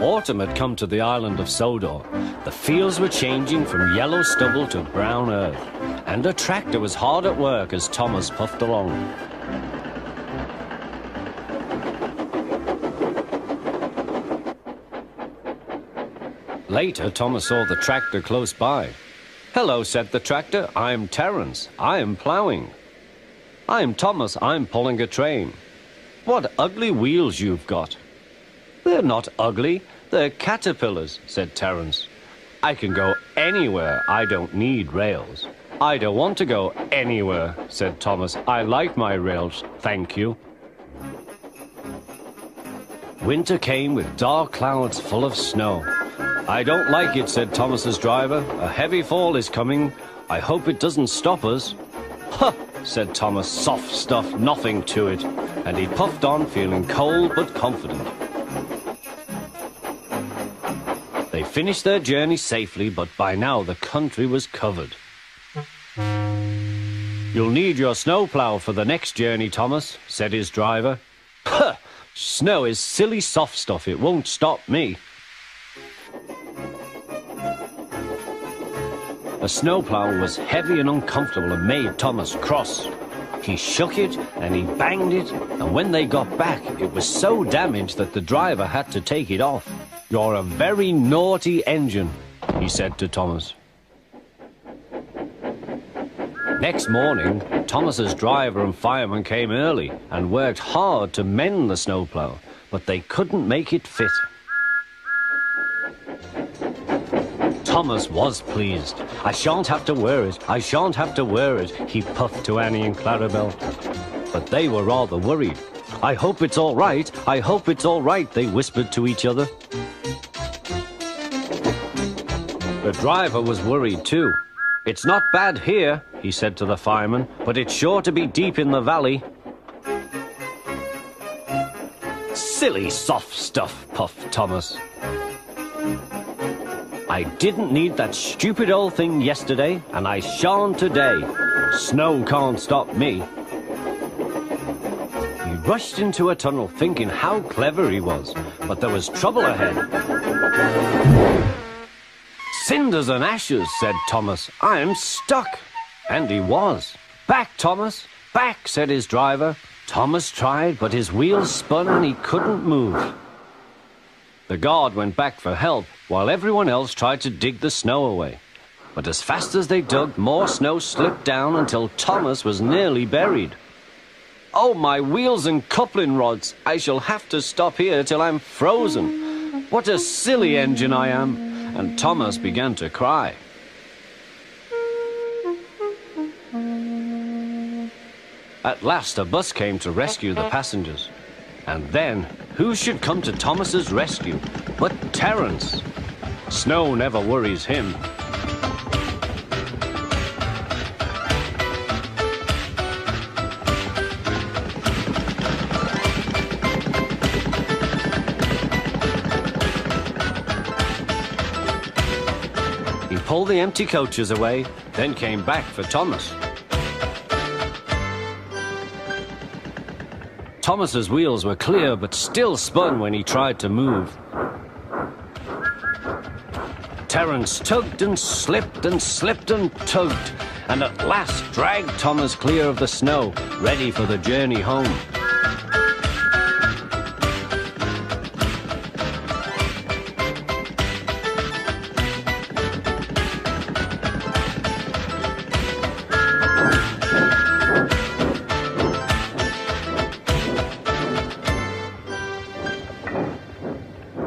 Autumn had come to the island of Sodor. The fields were changing from yellow stubble to brown earth, and a tractor was hard at work as Thomas puffed along. Later, Thomas saw the tractor close by. "Hello," said the tractor. "I'm Terrence. I am ploughing." "I'm Thomas. I'm pulling a train." "What ugly wheels you've got." "They're not ugly. They're caterpillars," said Terrence. "I can go anywhere. I don't need rails." "I don't want to go anywhere," said Thomas. "I like my rails, thank you." Winter came with dark clouds full of snow. "I don't like it," said Thomas's driver. "A heavy fall is coming. I hope it doesn't stop us." "Huh," said Thomas. "Soft stuff, nothing to it." And he puffed on, feeling cold but confident. They finished their journey safely, but by now the country was covered. "You'll need your snowplow for the next journey, Thomas," said his driver. "Puh! Snow is silly soft stuff. It won't stop me." The snowplow was heavy and uncomfortable and made Thomas cross. He shook it and he banged it, and when they got back, it was so damaged that the driver had to take it off. "You're a very naughty engine," he said to Thomas. Next morning, Thomas's driver and fireman came early and worked hard to mend the snowplow, but they couldn't make it fit. Thomas was pleased. "I shan't have to wear it. I shan't have to wear it," he puffed to Annie and Clarabel. But they were rather worried. "I hope it's all right. I hope it's all right," they whispered to each other. The driver was worried too. "It's not bad here," he said to the fireman, "but it's sure to be deep in the valley." "Silly soft stuff," puffed Thomas. "I didn't need that stupid old thing yesterday, and I shan't today. Snow can't stop me." He rushed into a tunnel thinking how clever he was, but there was trouble ahead. "Cinders and ashes," said Thomas. "I'm stuck." And he was. "Back, Thomas, back," said his driver. Thomas tried, but his wheels spun and he couldn't move. The guard went back for help, while everyone else tried to dig the snow away. But as fast as they dug, more snow slipped down until Thomas was nearly buried. "Oh, my wheels and coupling rods! I shall have to stop here till I'm frozen. What a silly engine I am!" And Thomas began to cry. At last a bus came to rescue the passengers. And then, who should come to Thomas's rescue but Terrence? Snow never worries him. He pulled the empty coaches away, then came back for Thomas. Thomas's wheels were clear but still spun when he tried to move. Terrence tugged and slipped and slipped and tugged, and at last dragged Thomas clear of the snow, ready for the journey home.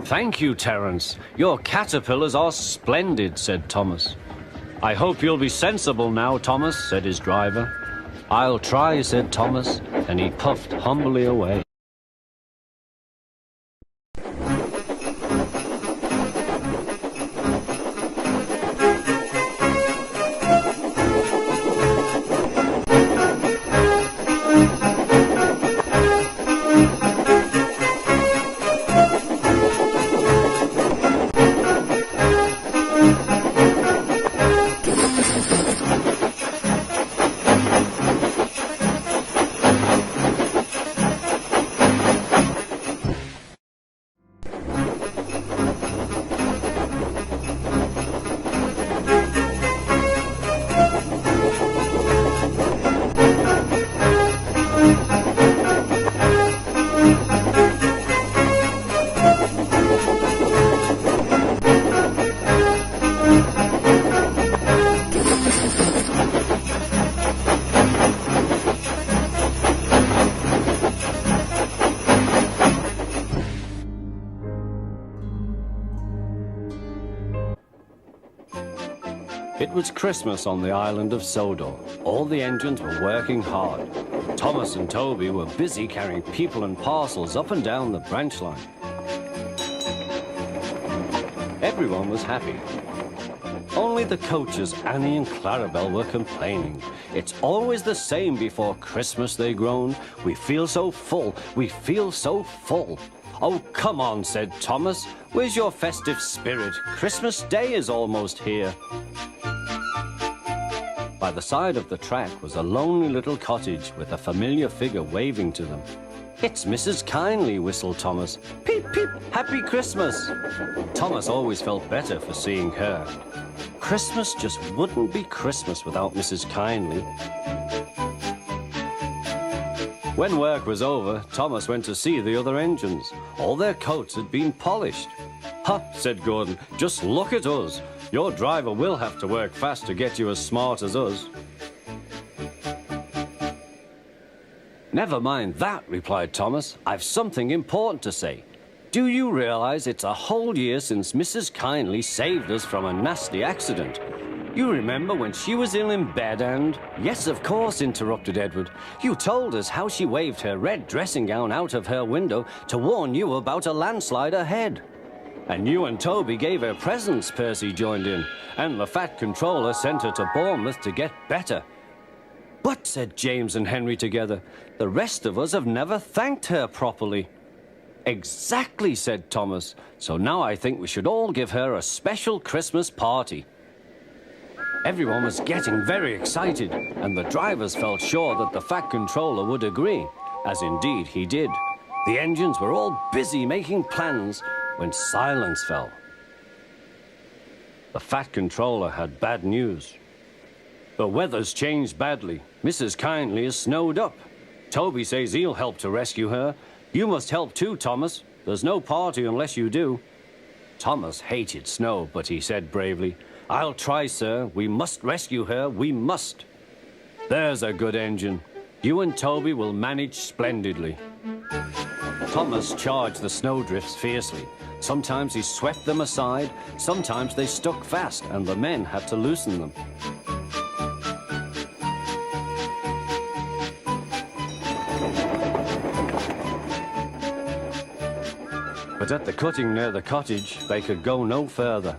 "Thank you, Terrence. Your caterpillars are splendid," said Thomas. "I hope you'll be sensible now, Thomas," said his driver. "I'll try," said Thomas, and he puffed humbly away. It was Christmas on the island of Sodor. All the engines were working hard. Thomas and Toby were busy carrying people and parcels up and down the branch line. Everyone was happy. Only the coaches, Annie and Clarabelle, were complaining. It's always the same before Christmas, they groaned. We feel so full, we feel so full. Oh, come on, said Thomas. Where's your festive spirit? Christmas Day is almost here. By the side of the track was a lonely little cottage with a familiar figure waving to them. It's Mrs. Kindly, whistled Thomas. Peep, peep, Happy Christmas. Thomas always felt better for seeing her. Christmas just wouldn't be Christmas without Mrs. Kindly. When work was over, Thomas went to see the other engines. All their coats had been polished. Ha, said Gordon, just look at us. Your driver will have to work fast to get you as smart as us. Never mind that, replied Thomas. I've something important to say. Do you realize it's a whole year since Mrs. Kindly saved us from a nasty accident? You remember when she was ill in bed and... Yes, of course, interrupted Edward. You told us how she waved her red dressing gown out of her window to warn you about a landslide ahead. And you and Toby gave her presents, Percy joined in. And the Fat Controller sent her to Bournemouth to get better. But, said James and Henry together, the rest of us have never thanked her properly. Exactly, said Thomas. So now I think we should all give her a special Christmas party. Everyone was getting very excited, and the drivers felt sure that the Fat Controller would agree, as indeed he did. The engines were all busy making plans when silence fell. The Fat Controller had bad news. The weather's changed badly. Mrs. Kindly is snowed up. Toby says he'll help to rescue her. You must help too, Thomas. There's no party unless you do. Thomas hated snow, but he said bravely, I'll try, sir. We must rescue her. We must. There's a good engine. You and Toby will manage splendidly. Thomas charged the snowdrifts fiercely. Sometimes he swept them aside. Sometimes they stuck fast, and the men had to loosen them. But at the cutting near the cottage, they could go no further.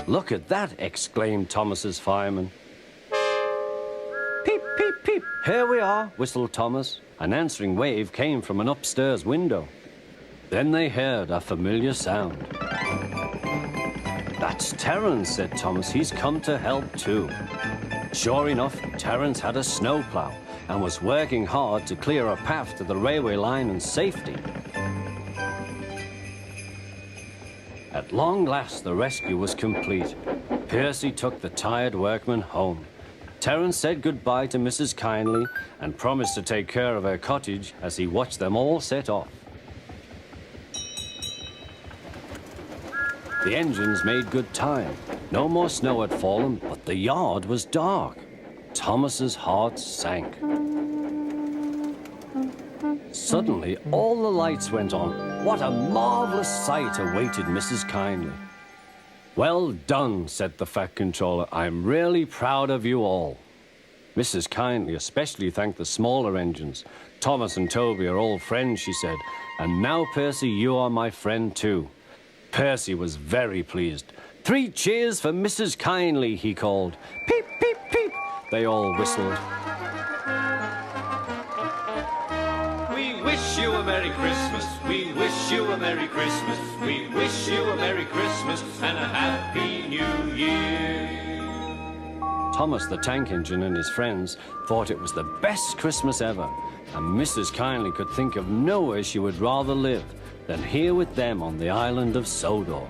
Look at that, exclaimed Thomas's fireman. Peep, peep, peep, here we are, whistled Thomas. An answering wave came from an upstairs window. Then they heard a familiar sound. That's Terrence, said Thomas. He's come to help too. Sure enough, Terrence had a snowplow and was working hard to clear a path to the railway line in safety. At long last, the rescue was complete. Percy took the tired workmen home. Terrence said goodbye to Mrs. Kindly and promised to take care of her cottage as he watched them all set off. The engines made good time. No more snow had fallen, but the yard was dark. Thomas's heart sank. Suddenly, all the lights went on. What a marvelous sight awaited Mrs. Kindly. Well done, said the Fat Controller. I'm really proud of you all. Mrs. Kindly especially thanked the smaller engines. Thomas and Toby are old friends, she said. And now, Percy, you are my friend too. Percy was very pleased. 3 cheers for Mrs. Kindly, he called. Peep, peep, peep. They all whistled. We wish you a Merry Christmas. We wish you a Merry Christmas. We wish you a Merry Christmas and a Happy New Year. Thomas the Tank Engine and his friends thought it was the best Christmas ever, and Mrs. Kindly could think of nowhere she would rather live than here with them on the island of Sodor.